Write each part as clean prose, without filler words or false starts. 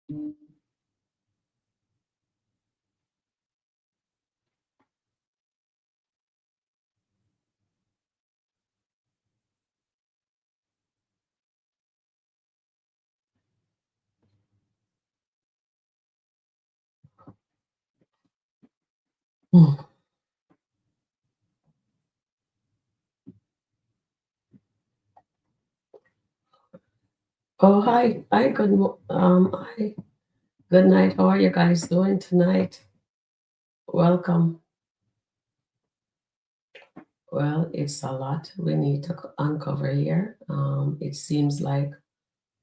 Hmm. Oh, hi. Hi. Good night. How are you guys doing tonight? Welcome. Well, it's a lot we need to uncover here. It seems like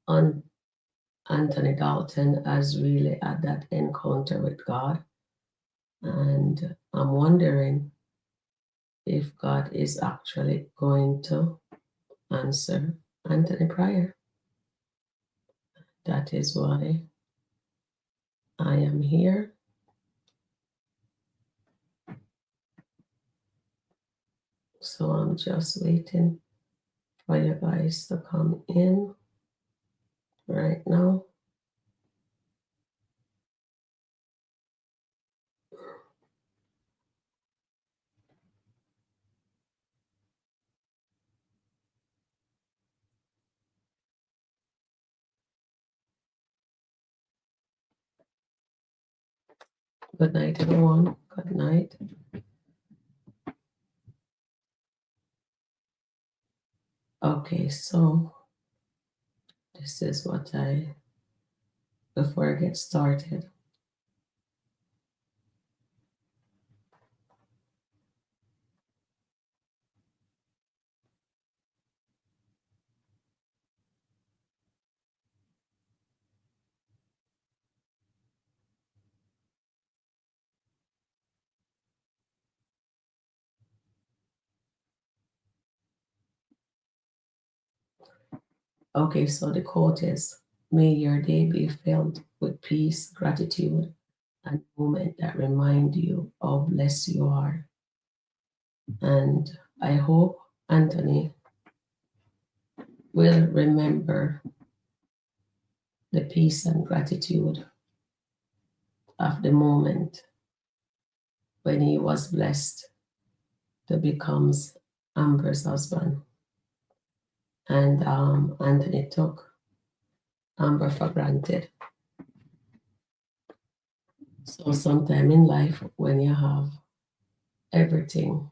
un Anthony Dalton has really had that encounter with God, and I'm wondering if God is actually going to answer Anthony prayer. That is why I am here. So I'm just waiting for you guys to come in right now. Good night, everyone. Good night. Okay, so this is before I get started. Okay, so the quote is, may your day be filled with peace, gratitude, and moments that remind you how blessed you are. And I hope Anthony will remember the peace and gratitude of the moment when he was blessed to become Amber's husband. And Anthony took Amber for granted. So sometime in life, when you have everything,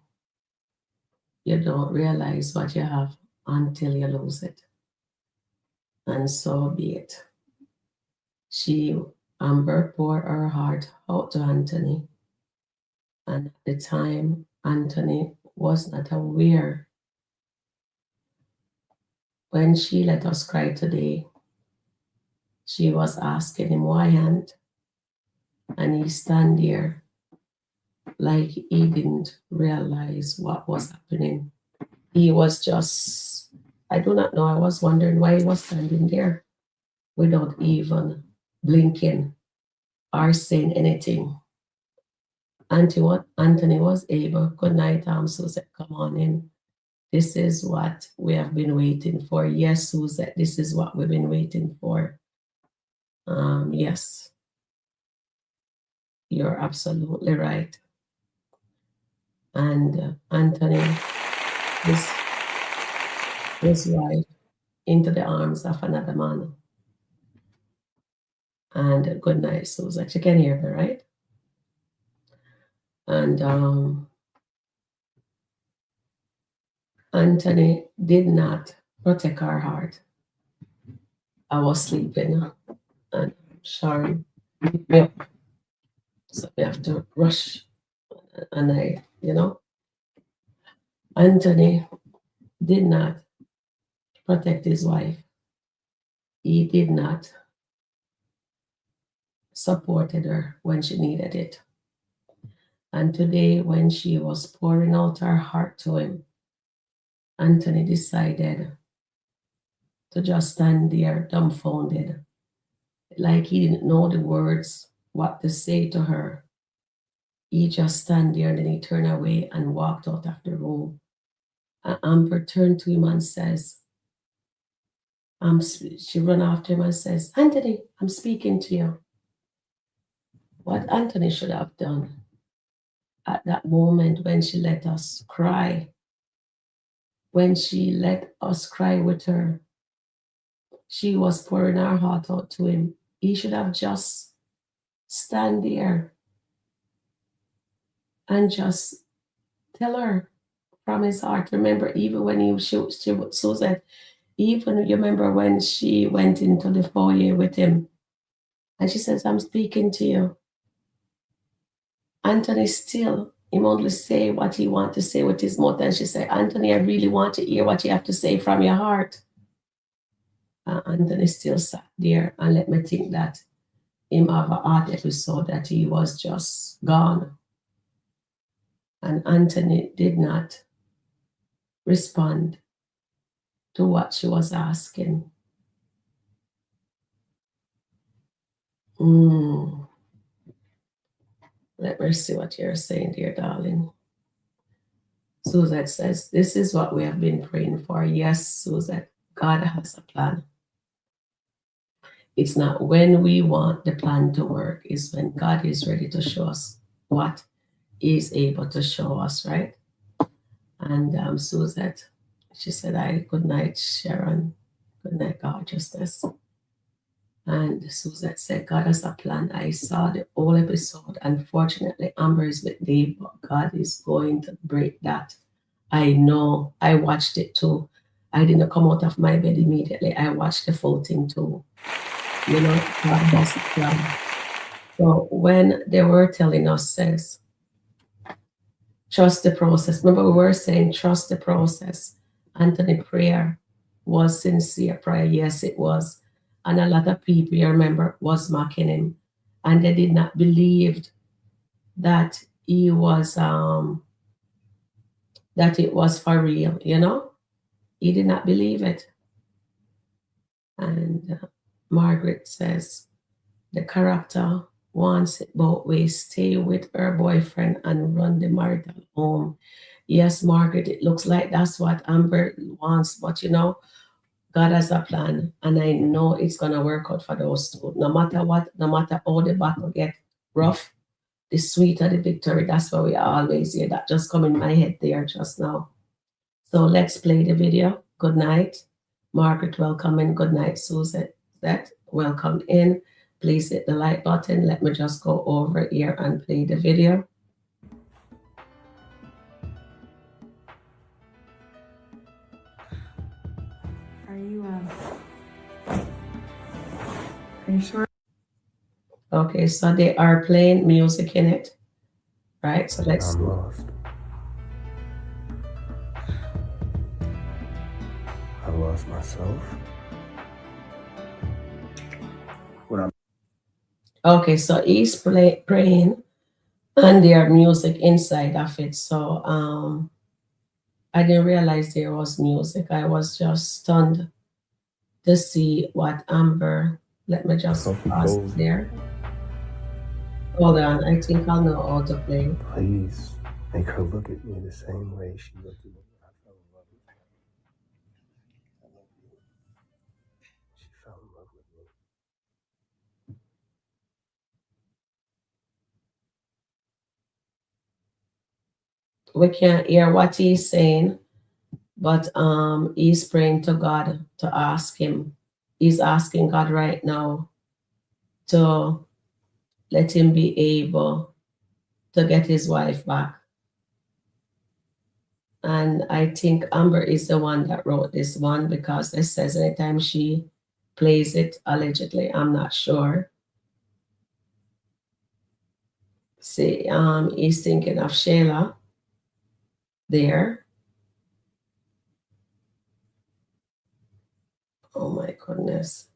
you don't realize what you have until you lose it. And so be it. Amber poured her heart out to Anthony. And at the time, Anthony was not aware. When she let us cry today, she was asking him why and he stand there like he didn't realize what was happening. He was just, I do not know, I was wondering why he was standing there without even blinking or saying anything. Anthony was able, good night, Suzette, come on in. This is what we have been waiting for. Yes, Suzette, this is what we've been waiting for. Yes, you're absolutely right. And Anthony, his wife, into the arms of another man. And good night, Suzette. You can hear me, right? And Anthony did not protect our heart. I was sleeping, and Sharon picked me up. So we have to rush. And Anthony did not protect his wife. He did not supported her when she needed it. And today, when she was pouring out her heart to him, Anthony decided to just stand there dumbfounded, like he didn't know the words, what to say to her. He just stand there and then he turned away and walked out of the room. And Amber turned to him and says, She run after him and says, Anthony, I'm speaking to you. What Anthony should have done at that moment when she let us cry, when she let us cry with her, she was pouring her heart out to him. He should have just stand there and just tell her from his heart. Remember, even when she Susan, even you remember when she went into the foyer with him and she says, I'm speaking to you. Anthony still, him only say what he want to say with his mouth. And she said, Anthony, I really want to hear what you have to say from your heart. Anthony still sat there and let me think that him have a heart episode that he was just gone. And Anthony did not respond to what she was asking. Let me see what you're saying, dear darling. Suzette says, this is what we have been praying for. Yes, Suzette, God has a plan. It's not when we want the plan to work, it's when God is ready to show us what He's able to show us, right? And Suzette, she said, good night, Sharon. Good night, gorgeousness. And Suzette said, God has a plan. I saw the whole episode. Unfortunately, Amber is with Dave, but God is going to break that. I know. I watched it too. I didn't come out of my bed immediately. I watched the full thing too. You know, God has a plan. So when they were telling us, says, trust the process. Remember, we were saying, trust the process. Anthony prayer was sincere prayer. Yes, it was. And a lot of people, you remember, was mocking him. And they did not believe that he was, that it was for real, you know? He did not believe it. And Margaret says, the character wants it both ways. Stay with her boyfriend and run the marital home. Yes, Margaret, it looks like that's what Amber wants, but you know, God has a plan, and I know it's gonna work out for those two. No matter what, no matter how the battle get rough, the sweeter the victory. That's what we always hear. That just come in my head there just now. So let's play the video. Good night, Margaret. Welcome in. Good night, Susan. Welcome in. Please hit the like button. Let me just go over here and play the video. Are you sure? Okay, so they are playing music in it, right? So let's. I'm lost. I lost myself. Okay, so he's praying, and there music inside of it. So I didn't realize there was music. I was just stunned to see what Amber. Let me just pause it there. Hold on, I think I'll know how to play. Please make her look at me the same way she looked at me when I fell in love with her. I love you. She fell in love with me. We can't hear what he's saying, but he's praying to God to ask him. He's asking God right now to let him be able to get his wife back. And I think Amber is the one that wrote this one because it says anytime she plays it, allegedly, I'm not sure. See, he's thinking of Shayla there. Oh my goodness.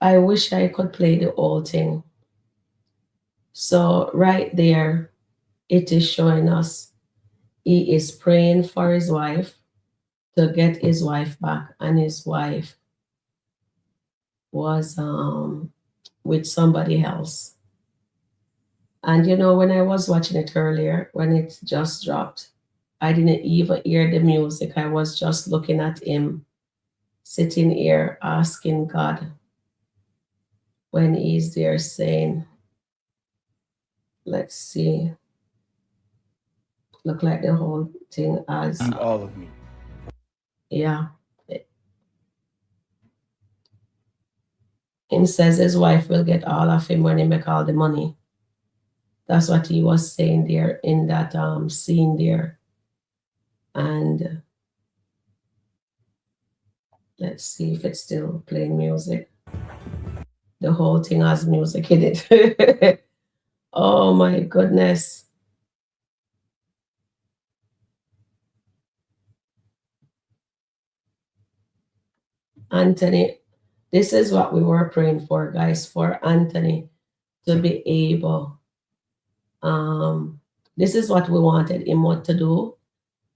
I wish I could play the whole thing. So right there, it is showing us he is praying for his wife to get his wife back, and his wife was with somebody else. And you know, when I was watching it earlier, when it just dropped, I didn't even hear the music. I was just looking at him, sitting here asking God when he's there saying, let's see, look like the whole thing as, all of me. yeah. Him says his wife will get all of him when he make all the money. That's what he was saying there in that scene there. And let's see if it's still playing music. The whole thing has music in it. Oh my goodness. Anthony, this is what we were praying for, guys, for Anthony to be able. This is what we wanted him what to do.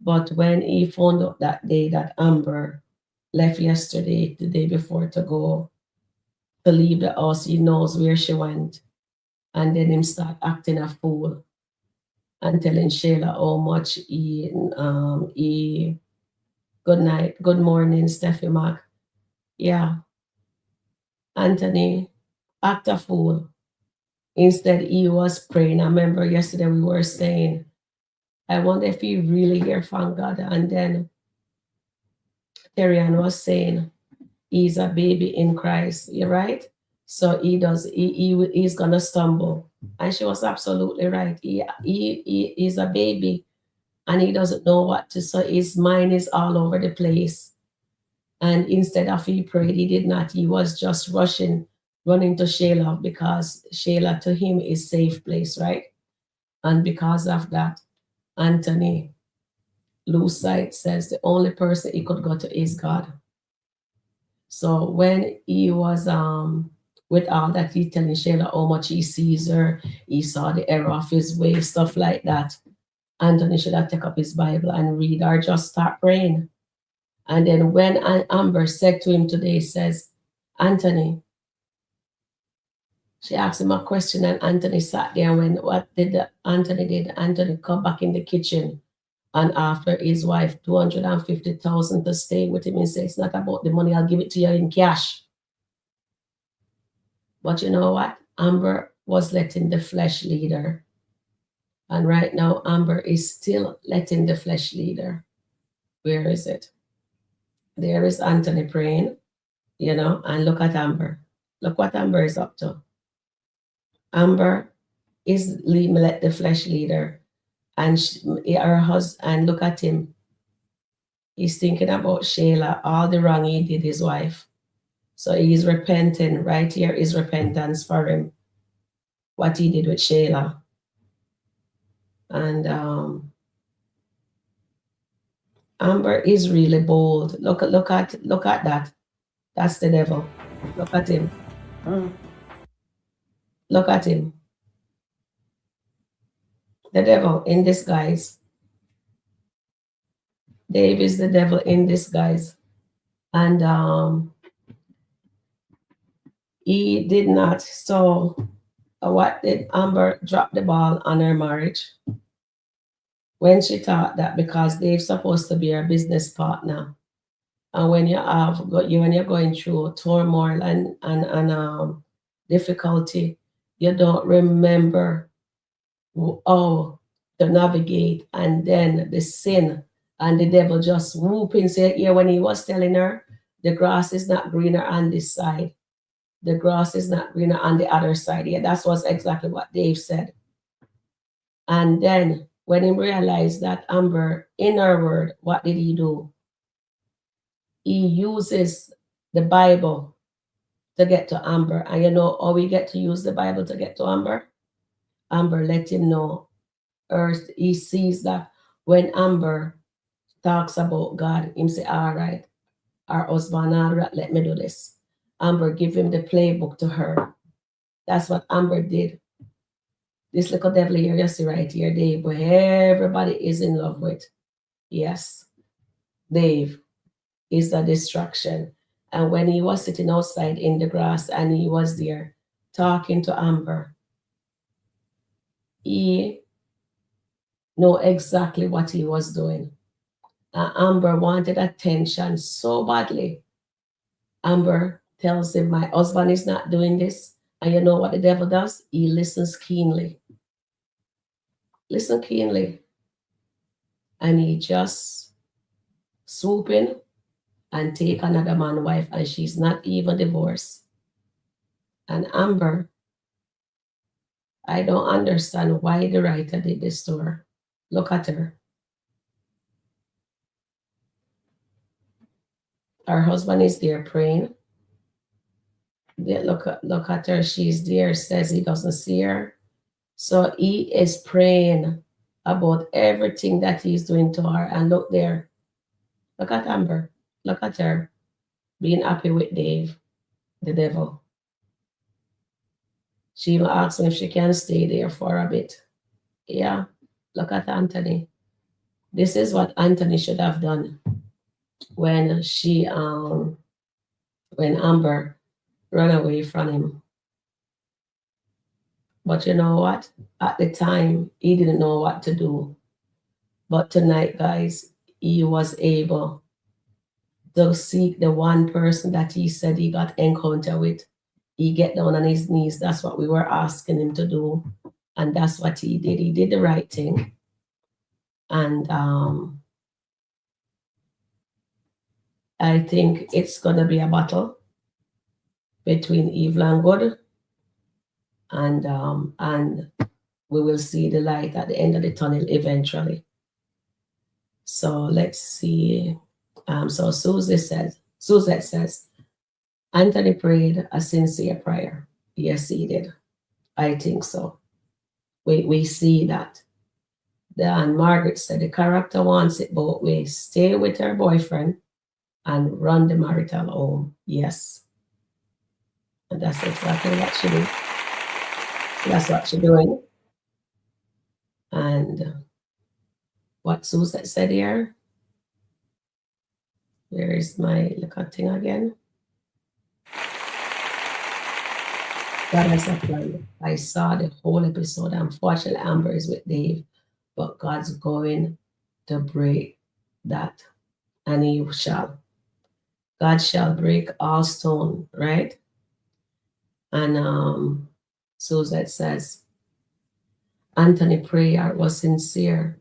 But when he found out that day that Amber left yesterday, the day before to go to leave the house, he knows where she went. And then him start acting a fool and telling Shayla how much he good night, good morning, Steffi Mac. Yeah, Anthony, act a fool. Instead, he was praying. I remember yesterday we were saying, I wonder if he really hear from God. And then Terry-Ann was saying, he's a baby in Christ. You're right. So he's gonna stumble. And she was absolutely right. He is a baby and he doesn't know what to, so his mind is all over the place. And instead of he prayed, he did not. He was just running to Shayla because Shayla to him is safe place, right? And because of that, Anthony lose sight says the only person he could go to is God. So when he was with all that, he telling Shayla how much he sees her, he saw the error of his way, stuff like that. Anthony should have take up his Bible and read or just start praying. And then when Amber said to him today, says, Anthony, she asked him a question and Anthony sat there and what did Anthony did? Anthony come back in the kitchen and after his wife 250,000 to stay with him and say, it's not about the money, I'll give it to you in cash. But you know what? Amber was letting the flesh lead her. And right now, Amber is still letting the flesh lead her. Where is it? There is Anthony praying, and look at Amber. Look what Amber is up to. Amber is let the flesh lead her. And her husband, look at him. He's thinking about Shayla, all the wrong he did his wife. So he's repenting. Right here is repentance for him. What he did with Shayla. And Amber is really bold. Look at that. That's the devil. Look at him. Look at him. The devil in disguise. Dave is the devil in disguise. And he did not. So what did Amber drop the ball on her marriage? When she thought that because Dave's supposed to be her business partner, and when you're going through turmoil and difficulty, you don't remember how to navigate, and then the sin and the devil just whooping. Say here when he was telling her, the grass is not greener on this side, the grass is not greener on the other side. Yeah, that was exactly what Dave said. And then when he realized that Amber, in her word, what did he do? He uses the Bible to get to Amber. And you know how we get to use the Bible to get to Amber? Amber let him know. Earth, he sees that when Amber talks about God, him say, all right, our husband, all right, let me do this. Amber give him the playbook to her. That's what Amber did. This little devil here, you see right here, Dave, where everybody is in love with. Yes, Dave is a distraction. And when he was sitting outside in the grass and he was there talking to Amber, he know exactly what he was doing. Amber wanted attention so badly. Amber tells him, my husband is not doing this. And you know what the devil does? He listens keenly. Listen keenly. And he just swoop in and take another man's wife, and she's not even divorced. And Amber, I don't understand why the writer did this to her. Look at her. Her husband is there praying. Look at her. She's there, says he doesn't see her. So he is praying about everything that he's doing to her. And look there. Look at Amber. Look at her being happy with Dave, the devil. She even asked him if she can stay there for a bit. Yeah. Look at Anthony. This is what Anthony should have done when when Amber ran away from him. But you know what? At the time, he didn't know what to do. But tonight, guys, he was able to seek the one person that he said he got encounter with. He get down on his knees. That's what we were asking him to do. And that's what he did. He did the right thing. And I think it's going to be a battle between evil and good. And we will see the light at the end of the tunnel eventually. So let's see. So Suzette says, Anthony prayed a sincere prayer. Yes, he did. I think so. We see that. And Margaret said the character wants it both ways. Stay with her boyfriend and run the marital home. Yes. And that's exactly what she did. That's what she's doing. And what Suzette said here. Where is my little thing again? God has a plan. I saw the whole episode. Unfortunately, Amber is with Dave, but God's going to break that, and he shall. God shall break all stone, right? And Suzette says, Anthony prayer was sincere,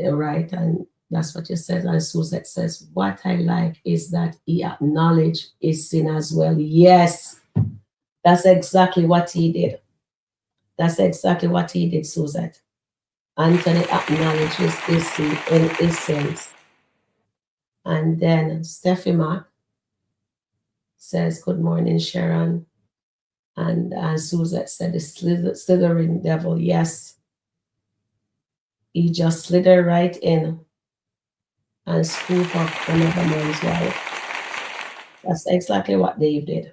right? And that's what you said. And Suzette says, what I like is that he acknowledged his sin as well. Yes, that's exactly what he did. That's exactly what he did, Suzette. Anthony acknowledges his sin in his sins. And then Steffi Mark says, good morning, Sharon. And Suzette said, the slithering devil, yes. He just slithered right in and scoop up another man's wife. That's exactly what Dave did.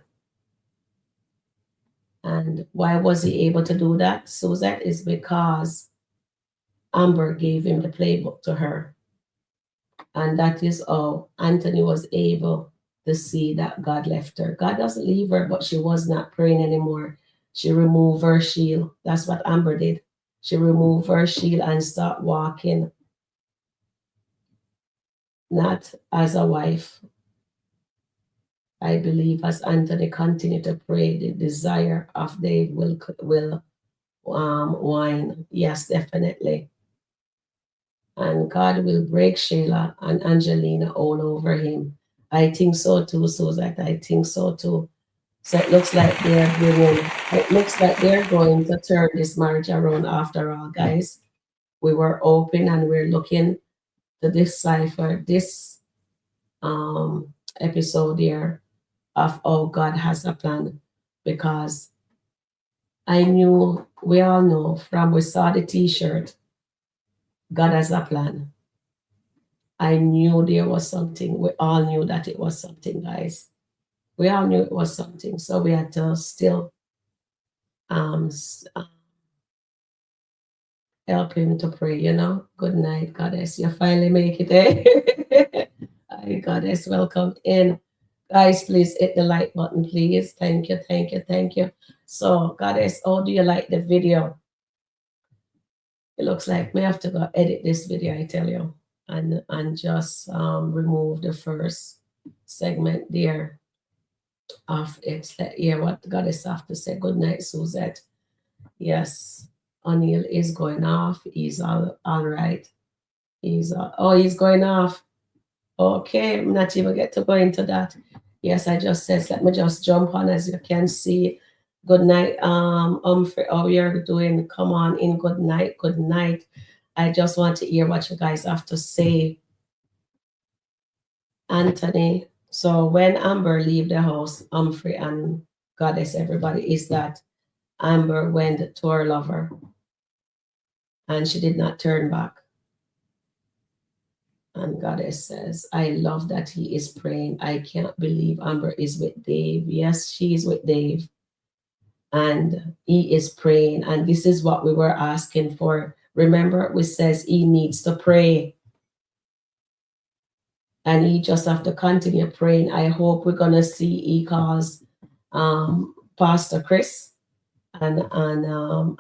And why was he able to do that, Suzette? Is because Amber gave him the playbook to her. And that is how Anthony was able to see that God left her. God doesn't leave her, but she was not praying anymore. She removed her shield. That's what Amber did. She removed her shield and started walking, not as a wife. I believe as Anthony continued to pray, the desire of Dave will wine. Yes, definitely. And God will break Sheila and Angelina all over him. I think so too, Suzette. I think so too. So it looks like they're going to turn this marriage around after all, guys. We were open and we're looking to decipher this episode here of how God has a plan, because we all know from we saw the t-shirt, God has a plan. I knew there was something. We all knew that it was something, guys. We all knew it was something. So we had to still help him to pray, Good night, Goddess. You finally make it, eh? Hi, Goddess. Welcome in. Guys, please hit the like button, please. Thank you, thank you, thank you. So, Goddess, how do you like the video? It looks like we have to go edit this video, I tell you, and just remove the first segment there of it. Let hear what Goddess have to say. Good night, Suzette. Yes, O'Neill is going off. He's all right. He's going off. Okay, I'm not even get to go into that. Yes, I just said let me just jump on as you can see. Good night, Humphrey. How you're doing? Come on in. Good night. Good night. I just want to hear what you guys have to say, Anthony. So when Amber leave the house, Humphrey and Goddess, everybody, is that Amber went to her lover and she did not turn back. And Goddess says, I love that he is praying. I can't believe Amber is with Dave. Yes, she is with Dave. And he is praying. And this is what we were asking for. Remember, we says he needs to pray. And he just have to continue praying. I hope we're gonna see he calls Pastor Chris and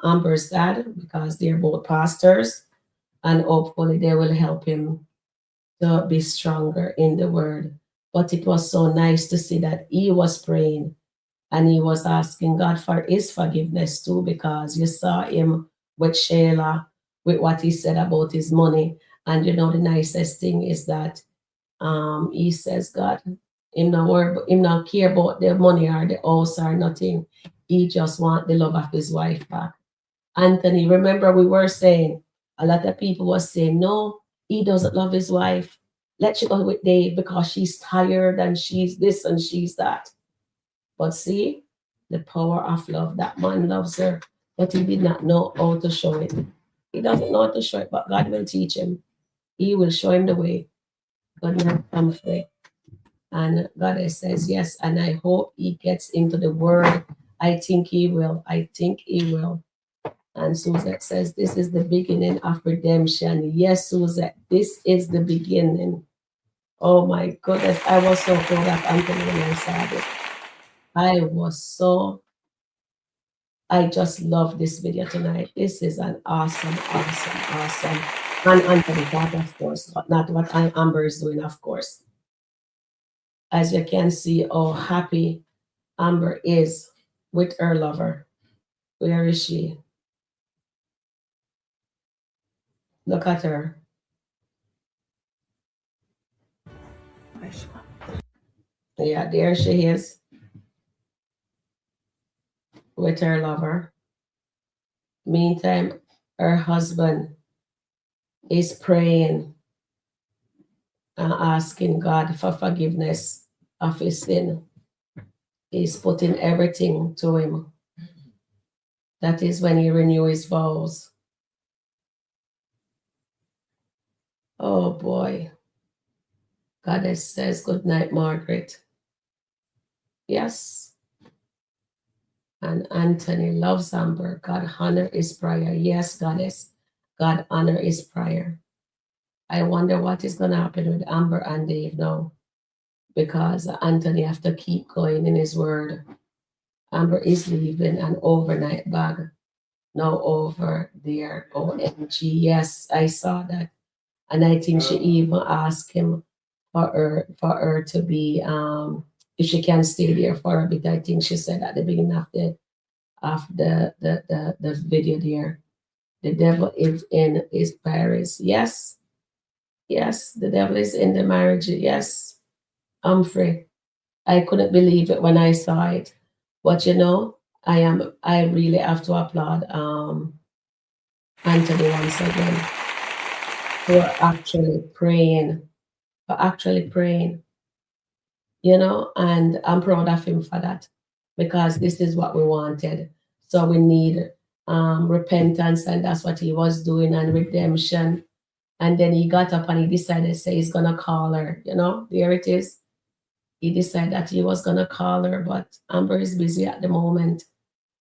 Amber's dad, because they're both pastors, and hopefully they will help him to be stronger in the word. But it was so nice to see that he was praying and he was asking God for his forgiveness too, because you saw him with Shayla, with what he said about his money. And you know, the nicest thing is that he says, God, him not care about the money or the house or nothing. He just want the love of his wife back. Anthony, remember we were saying, a lot of people were saying, no, he doesn't love his wife. Let you go with Dave because she's tired and she's this and she's that. But see, the power of love. That man loves her, but he did not know how to show it. He doesn't know how to show it, but God will teach him. He will show him the way. Good night, Humphrey. And God says, yes, and I hope he gets into the word. I think he will. I think he will. And Suzette says, this is the beginning of redemption. Yes, Suzette, this is the beginning. Oh my goodness. I was so proud of Anthony when I saw it. I just love this video tonight. This is an awesome. And Anthony, that of course, but not what Amber is doing, of course. As you can see how happy Amber is with her lover. Where is she? Look at her. Yeah, there she is with her lover. Meantime, her husband is praying and asking God for forgiveness of his sin. He's putting everything to him. That is when he renew his vows. Oh boy. Goddess says, good night, Margaret. Yes. And Anthony loves Amber. God honor his prayer. Yes, Goddess. God honor his prayer. I wonder what is going to happen with Amber and Dave now, because Anthony have to keep going in his word. Amber is leaving an overnight bag now over there. OMG. Yes, I saw that. And I think she even asked him for her to be if she can stay there for a bit. I think she said at the beginning of the video there. The devil is in his Paris. Yes. Yes, the devil is in the marriage. Yes. Humphrey. I couldn't believe it when I saw it. But you know, I really have to applaud Anthony once again for actually praying. For actually praying. You know, and I'm proud of him for that, because this is what we wanted. So we need repentance, and that's what he was doing, and redemption. And then he got up and he decided to say he's gonna call her. You know, there it is. He decided that he was gonna call her, but Amber is busy at the moment,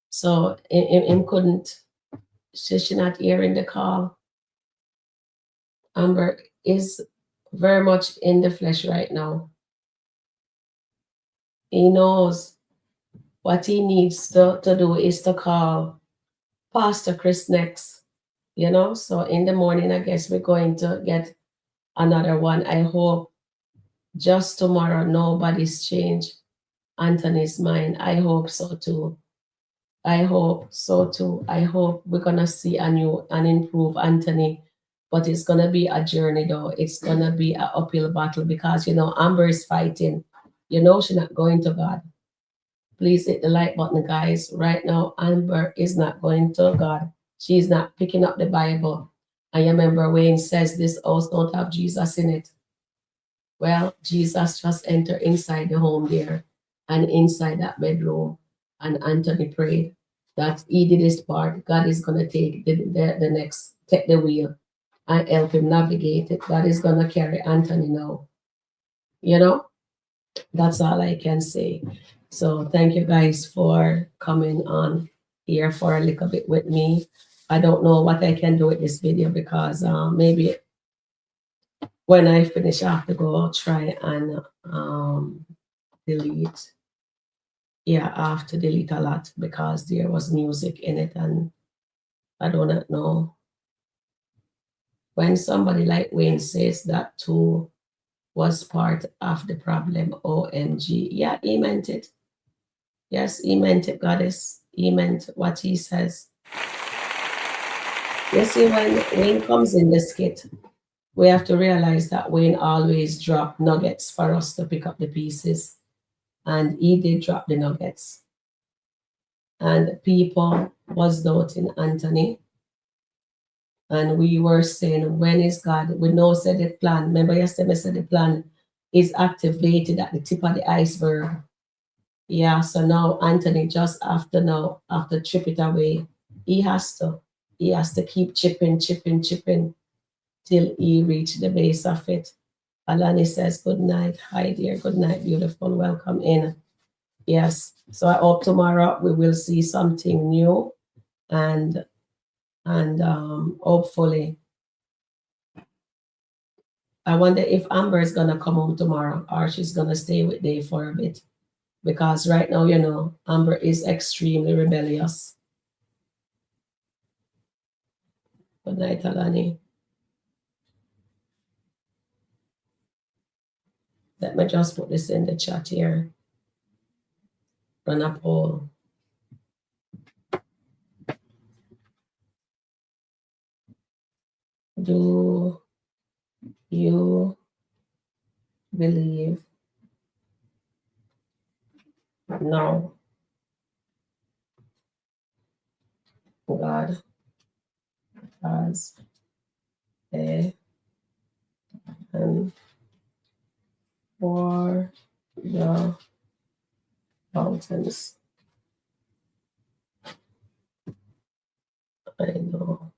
so him couldn't. She not hearing the call. Amber is very much in the flesh right now. He knows what he needs to do is to call Pastor Chris next. you know. So in the morning, I guess we're going to get another one. I hope just tomorrow nobody's changed Anthony's mind. I hope so too. I hope so too. I hope we're gonna see a new and improved Anthony. But it's gonna be a journey though. It's gonna be an uphill battle because you know Amber is fighting. You know she's not going to God. Please hit the like button, guys. Right now, Amber is not going to God. She's not picking up the Bible. I remember Wayne says this house don't have Jesus in it. Well, Jesus just entered inside the home there and inside that bedroom. And Anthony prayed that he did his part. God is going to take the next, take the wheel and help him navigate it. God is going to carry Anthony now. You know, that's all I can say. So thank you guys for coming on here for a little bit with me. I don't know what I can do with this video because maybe when I finish, I have to go try and delete. Yeah, I have to delete a lot because there was music in it, and I do not know. When somebody like Wayne says that too was part of the problem, OMG. Yeah, he meant it. Yes, he meant it, goddess. He meant what he says. You see, when Wayne comes in the skit, we have to realize that Wayne always drop nuggets for us to pick up the pieces. And he did drop the nuggets. And people was doubting Anthony. And we were saying, when is God? We know said the plan. Remember yesterday I said the plan is activated at the tip of the iceberg. Yeah, so now Anthony just after chip it away, he has to. He has to keep chipping till he reach the base of it. Alani says, good night. Hi dear, good night, beautiful. Welcome in. Yes. So I hope tomorrow we will see something new and hopefully I wonder if Amber is gonna come home tomorrow or she's gonna stay with Dave for a bit. Because right now, you know, Amber is extremely rebellious. Good night, Alani. Let me just put this in the chat here. Run a poll. Do you believe? No. God has a and for the mountains. I know.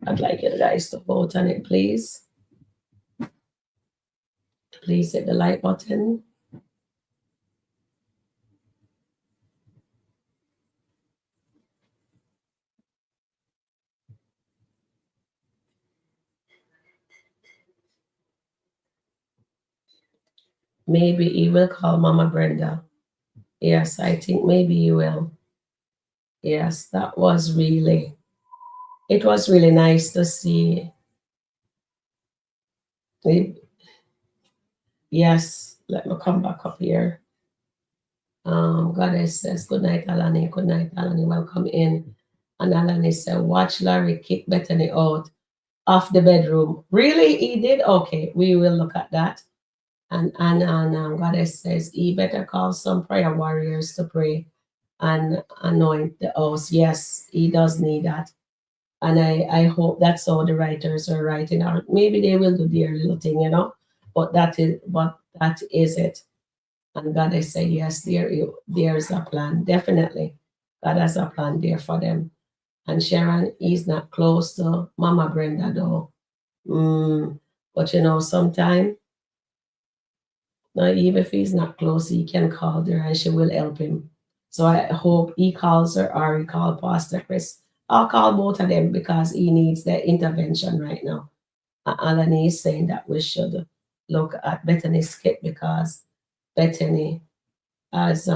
I'd like you guys to vote on it, please. Please hit the like button. Maybe he will call Mama Brenda. Yes, I think maybe he will. Yes, that was really, it was really nice to see. Yes, let me come back up here. Goddess says, good night, Alani. Good night, Alani. Welcome in. And Alani said, watch Larry kick Bethany out of the bedroom. Really? He did? Okay, we will look at that. And Goddess says, he better call some prayer warriors to pray and anoint the house. Yes, he does need that. And I hope that's how the writers are writing. Or maybe they will do their little thing, you know. But that is it. And God, I say, yes, there's a plan. Definitely. God has a plan there for them. And Sharon is not close to Mama Brenda, though. But you know, sometimes, even if he's not close, he can call her and she will help him. So I hope he calls her or he calls Pastor Chris. I'll call both of them because he needs their intervention right now. Alan is saying that we should look at Bethany's skit because Bethany as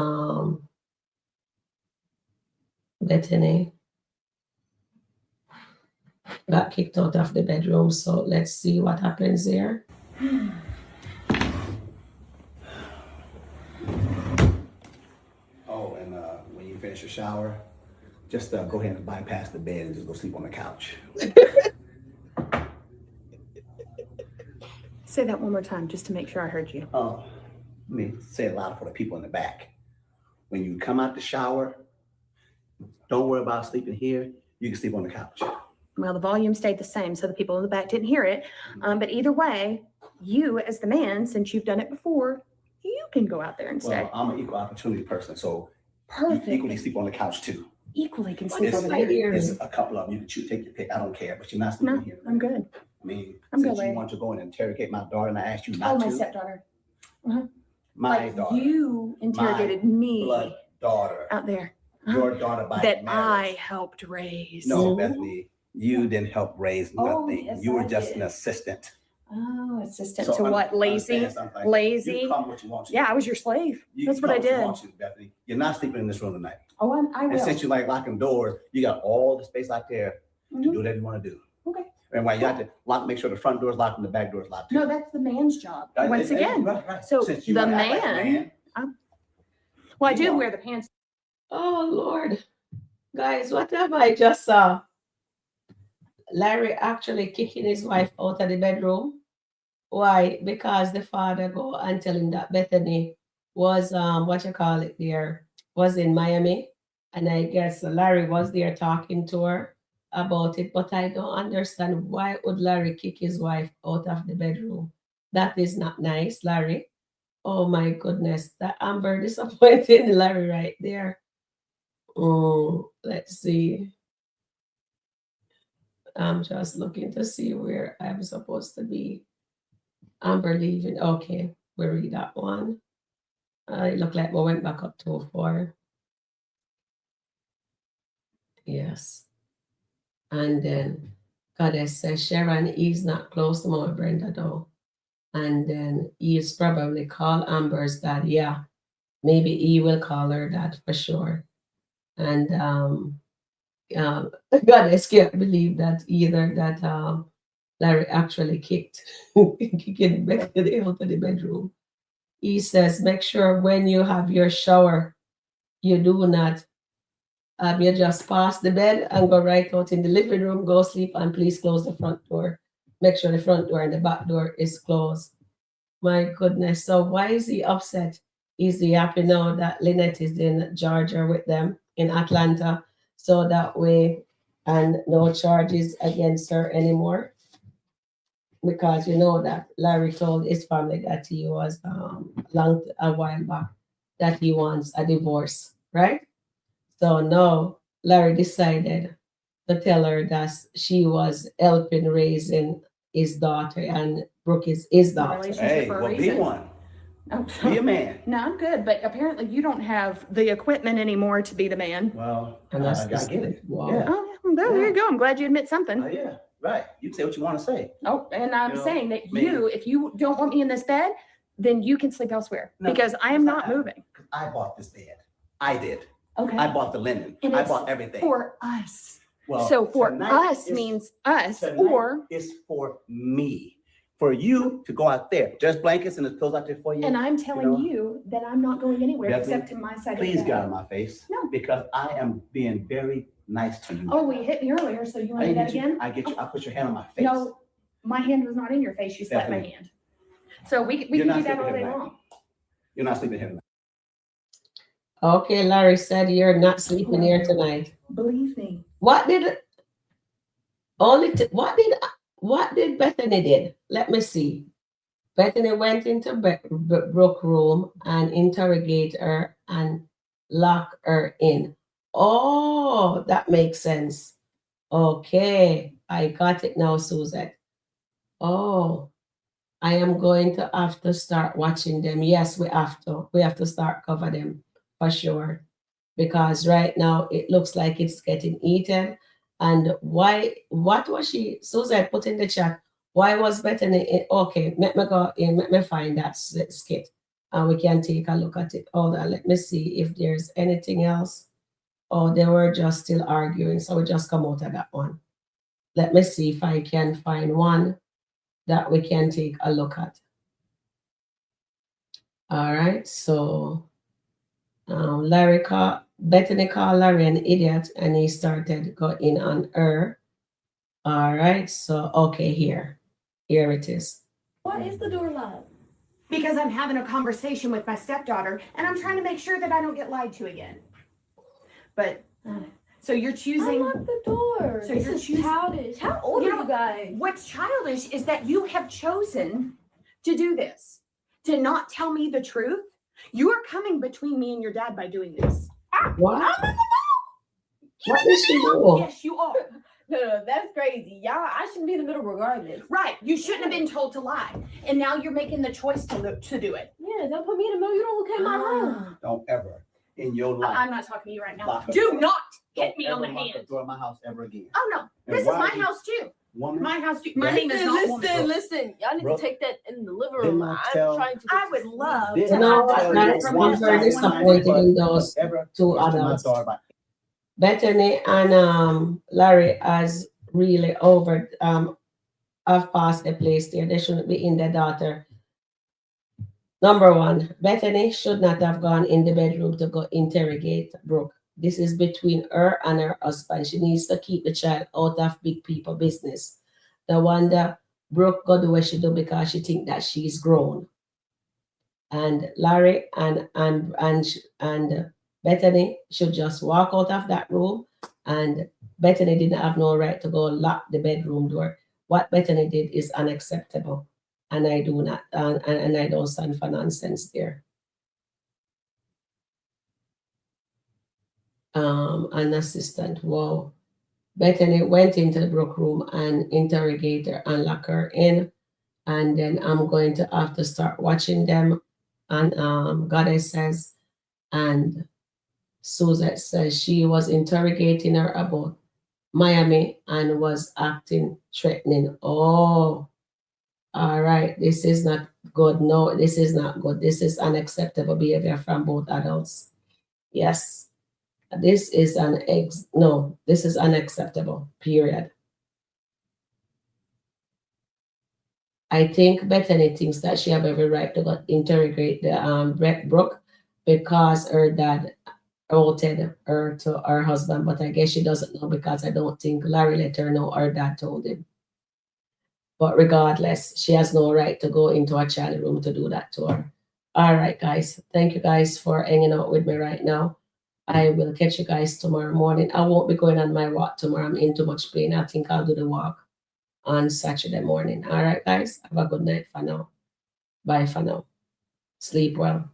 Bethany got kicked out of the bedroom. So let's see what happens there. Oh, and when you finish your shower, just go ahead and bypass the bed and just go sleep on the couch. Say that one more time just to make sure I heard you. Oh, let me say it louder for the people in the back. When you come out the shower, don't worry about sleeping here. You can sleep on the couch. Well, the volume stayed the same, so the people in the back didn't hear it. But either way, you as the man, since you've done it before, you can go out there and stay. Well, I'm an equal opportunity person, so Perfect. you equally sleep on the couch too. Equally can sleep It's, over there. it's a couple of them. You can choose, take your pick. I don't care, but you're not sleeping No, here. I'm good. I mean, I'm since good, you Larry. want to go and interrogate my daughter, and I asked you Oh, not my to. stepdaughter. My Like daughter, you interrogated me blood daughter, out there. your daughter by That marriage. I helped raise. No, Bethany, you didn't help raise Oh, nothing. yes, You were I just did. an assistant. Oh, assistant So to what? Lazy? understand something. Lazy? You come what you want to. Yeah, I was your slave. You That's come what I You did. want to, Bethany. You're not sleeping in this room tonight. Oh, I will. And since you like locking doors, you got all the space out there to do whatever you want to do. Okay. And why you have to lock, make sure the front door is locked and the back door is locked too. No, that's the man's job. Right, Once again. right. So Since you the wanna act like a man. Well, I you do know. wear the pants. Oh Lord, guys, what have I just saw? Larry actually kicking his wife out of the bedroom. Why? Because the father go and tell him that Bethany was what you call it there, was in Miami. And I guess Larry was there talking to her about it. But I don't understand why would Larry kick his wife out of the bedroom? That is not nice, Larry. Oh my goodness. That I'm very disappointed in Larry right there. Oh, let's see. I'm just looking to see where I'm supposed to be. Amber leaving. Okay, we read that one. It looked like we went back up to 4. Yes. And then Goddess says, Sharon is not close to Mama Brenda though. And then he is probably call Amber's dad. Yeah, maybe he will call her dad for sure. And Goddess can't believe that either that Larry actually kicking Bethany out of the bedroom. He says, make sure when you have your shower, you do not, you just pass the bed and go right out in the living room, go sleep, and please close the front door. Make sure the front door and the back door is closed. My goodness. So why is he upset? Is he happy now that Lynette is in Georgia with them in Atlanta? So that way, and no charges against her anymore? Because you know that Larry told his family that he was a while back that he wants a divorce, right? So now Larry decided to tell her that she was helping raising his daughter and Brooke is his daughter. Relationship Hey, for a well, be reason. one. Oh, Be a man. no, I'm good. But apparently you don't have the equipment anymore to be the man. Well, And I that's get it. wow. Yeah. Oh, well, there you go. I'm glad you admit something. Yeah, right. You can say what you want to say. Oh, and I'm You know, saying that maybe- if you don't want me in this bed, then you can sleep elsewhere No, because I am not I- moving. I bought this bed. I did. Okay. I bought the linen. And I it's bought everything. For us. Well, So for tonight us is- means us, tonight or it's for me. For you to go out there. There's blankets and there's pillows out there for you. and I'm telling know, you that I'm not going anywhere Bethany, except to my side of Please the get out bed. of my face. No. Because I am being very nice to you. Oh, well, you hit me earlier, so you want to do that again? I get you. I put your hand on my face. No, my hand was not in your face. You slapped my Bethany. hand. So we You're can not do that sleeping all day here tonight. long. You're not sleeping here tonight. Okay, Larry said you're not sleeping here tonight. Believe me. What did what did Bethany did? Let me see. Bethany went into Brooke room and interrogate her and lock her in. Oh, that makes sense. Okay, I got it now, Suzette. Oh, I am going to have to start watching them. Yes, we have to. We have to start cover them for sure. Because right now it looks like it's getting eaten. And why, what was she, Suzette put in the chat, why was Bethany in, okay, let me go in, let me find that skit. And we can take a look at it. Hold on, let me see if there's anything else. Oh, they were just still arguing. So we just come out of that one. let me see if I can find one that we can take a look at. All right, so Bethany called Larry an idiot, and he started going on her. All right, so okay, here it is. Why is the door locked? Because I'm having a conversation with my stepdaughter, and I'm trying to make sure that I don't get lied to again. But so you're choosing. Unlock the door. So This you're is choosing- childish. How old You are know- you guys? What's childish is that you have chosen to do this, to not tell me the truth. You are coming between me and your dad by doing this. What? What did she do? Yes, you are. No, that's crazy. Y'all, I shouldn't be in the middle regardless. Right. You shouldn't have been told to lie. And now you're making the choice to do it. Yeah, don't put me in the middle. You don't look at my room. Don't ever in your life. I'm not talking to you right now. Lock the Do door. not Don't hit me on ever the lock hand. the door of my house ever again. Oh no. And This is why my you- house too. Woman, My house too. My name is not woman. Listen. Y'all need Bro, to take that in the living didn't room. I I'm tell- trying to. I would love Didn't to You know have what? that That truth is from one this very house when I disappointed in those ever two question my adults. daughter about- Bethany and Larry has really have passed the place there. They shouldn't be in their daughter. Number one, Bethany should not have gone in the bedroom to go interrogate Brooke. This is between her and her husband. She needs to keep the child out of big people business. The one that Brooke go do what she do because she think that she's grown. And Larry and Bethany should just walk out of that room. And Bethany didn't have no right to go lock the bedroom door. What Bethany did is unacceptable, and I do not, and I don't stand for nonsense there. An assistant, wow. Bethany went into the Brooke room and interrogated her and lock her in, and then I'm going to have to start watching them. And Goddess says, and Suzette says she was interrogating her about Miami and was acting threatening. Oh, all right. This is not good. No, this is not good. This is unacceptable behavior from both adults. Yes. This is this is unacceptable. Period. I think Bethany thinks that she have every right to go interrogate the Brooke because her dad outed her to her husband, but I guess she doesn't know because I don't think Larry let her know her dad told him. But regardless, she has no right to go into a child room to do that to her. All right, guys. Thank you guys for hanging out with me right now. I will catch you guys tomorrow morning. I won't be going on my walk tomorrow. I'm in too much pain. I think I'll do the walk on Saturday morning. All right, guys. Have a good night for now. Bye for now. Sleep well.